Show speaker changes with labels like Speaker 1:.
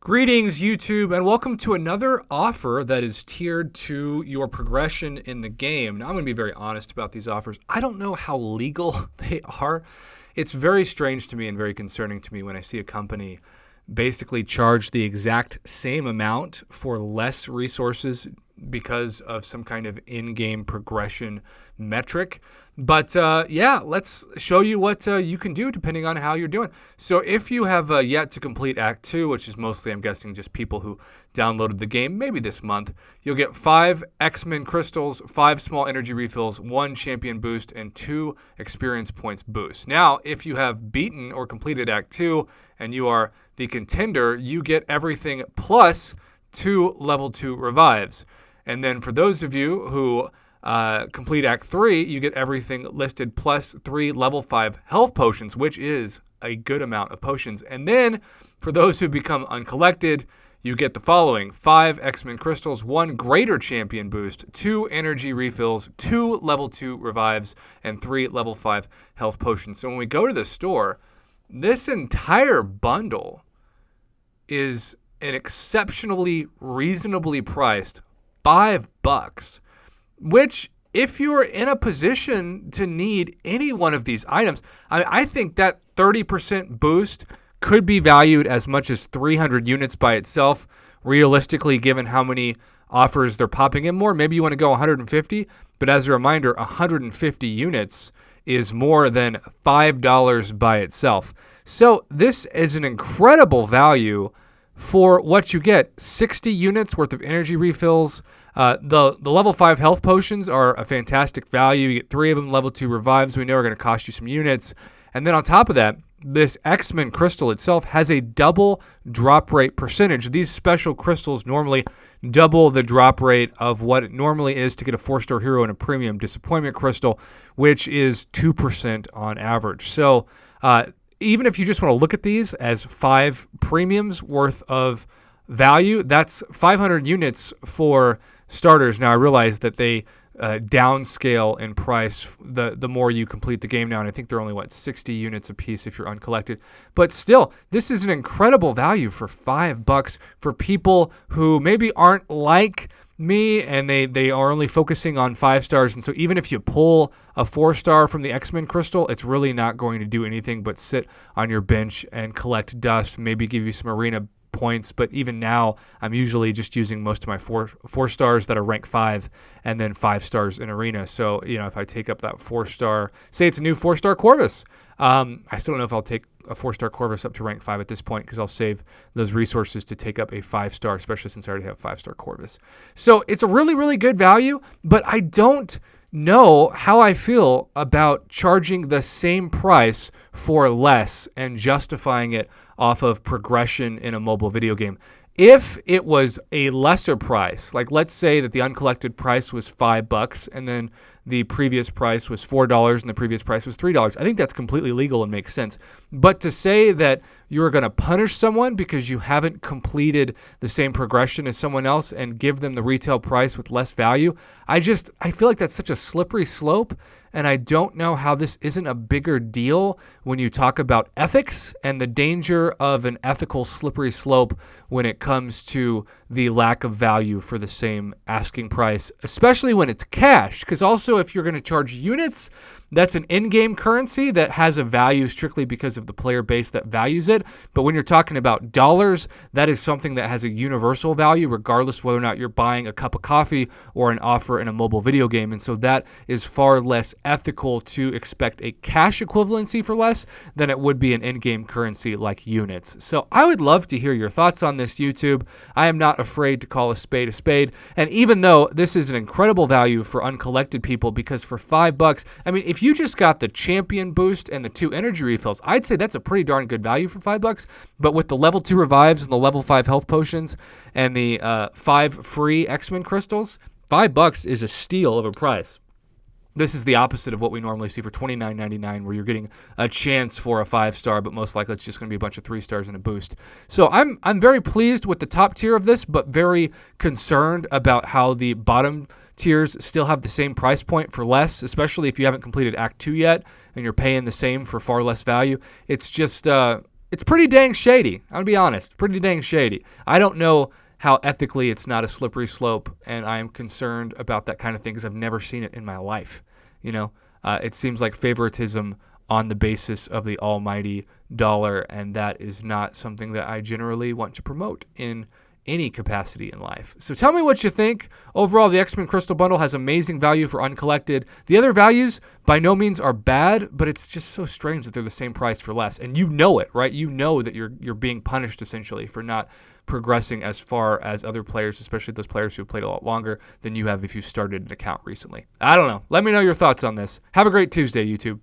Speaker 1: Greetings, YouTube, and welcome to another offer that is tiered to your progression in the game. Now, I'm going to be very honest about these offers. I don't know how legal they are. It's very strange to me and very concerning to me when I see a company basically charge the exact same amount for less resources because of some kind of in-game progression metric. But yeah, let's show you what you can do depending on how you're doing. So if you have yet to complete Act 2, which is mostly, I'm guessing, just people who downloaded the game maybe this month, you'll get 5 X-Men crystals, 5 small energy refills, 1 champion boost, and 2 experience points boost. Now, if you have beaten or completed Act 2 and you are the contender, you get everything plus 2 level 2 revives. And then for those of you who complete Act 3, you get everything listed plus 3 level 5 health potions, which is a good amount of potions. And then for those who become Uncollected, you get the following: 5 X-Men crystals, 1 greater champion boost, 2 energy refills, 2 level 2 revives, and 3 level 5 health potions. So when we go to the store, this entire bundle is an exceptionally reasonably priced $5, which if you're in a position to need any one of these items, I think that 30% boost could be valued as much as 300 units by itself. Realistically, given how many offers they're popping in more, maybe you want to go 150, but as a reminder, 150 units is more than $5 by itself. So this is an incredible value for what you get. 60 units worth of energy refills. The level 5 health potions are a fantastic value. You get 3 of them, level 2 revives. We know are going to cost you some units. And then on top of that, this X-Men crystal itself has a double drop rate percentage. These special crystals normally double the drop rate of what it normally is to get a 4-star hero and a premium disappointment crystal, which is 2% on average. So even if you just want to look at these as 5 premiums worth of value, that's 500 units for starters. Now, I realize that they downscale in price the more you complete the game now, and I think they're only, 60 units a piece if you're Uncollected. But still, this is an incredible value for $5 for people who maybe aren't like me and they are only focusing on 5 stars. And so even if you pull a 4-star from the X-Men crystal, it's really not going to do anything but sit on your bench and collect dust, maybe give you some arena points. But even now, I'm usually just using most of my four stars that are rank 5 and then 5 stars in arena. So, if I take up that 4-star, say it's a new 4-star Corvus, I still don't know if I'll take a 4-star Corvus up to rank 5 at this point, because I'll save those resources to take up a 5-star, especially since I already have 5-star Corvus. So it's a really, really good value, but I don't know how I feel about charging the same price for less and justifying it off of progression in a mobile video game. If it was a lesser price, like let's say that the Uncollected price was $5 and then the previous price was $4 and the previous price was $3, I think that's completely legal and makes sense. But to say that you're going to punish someone because you haven't completed the same progression as someone else and give them the retail price with less value, I feel like that's such a slippery slope. And I don't know how this isn't a bigger deal when you talk about ethics and the danger of an ethical slippery slope when it comes to the lack of value for the same asking price, especially when it's cash. Because also, if you're going to charge units, that's an in-game currency that has a value strictly because of the player base that values it. But when you're talking about dollars, that is something that has a universal value, regardless whether or not you're buying a cup of coffee or an offer in a mobile video game. And so that is far less ethical to expect a cash equivalency for less than it would be an in-game currency like units. So I would love to hear your thoughts on this, YouTube. I am not afraid to call a spade a spade. And even though this is an incredible value for Uncollected people, because for $5, I mean, if you just got the champion boost and the 2 energy refills, I'd say that's a pretty darn good value for $5. But with the level 2 revives and the level 5 health potions and the 5 free X-Men crystals, $5 is a steal of a price. This is the opposite of what we normally see for $29.99, where you're getting a chance for a 5-star, but most likely it's just going to be a bunch of 3 stars and a boost. So I'm very pleased with the top tier of this, but very concerned about how the bottom tiers still have the same price point for less, especially if you haven't completed Act 2 yet and you're paying the same for far less value. It's just it's pretty dang shady. I'm going to be honest. Pretty dang shady. I don't know how ethically it's not a slippery slope, and I am concerned about that kind of thing because I've never seen it in my life. It seems like favoritism on the basis of the almighty dollar, and that is not something that I generally want to promote in any capacity in life. So tell me what you think. Overall, the X-Men Crystal Bundle has amazing value for Uncollected. The other values by no means are bad, but it's just so strange that they're the same price for less. And you know it, right? You know that you're being punished essentially for not progressing as far as other players, especially those players who have played a lot longer than you have if you started an account recently. I don't know. Let me know your thoughts on this. Have a great Tuesday, YouTube.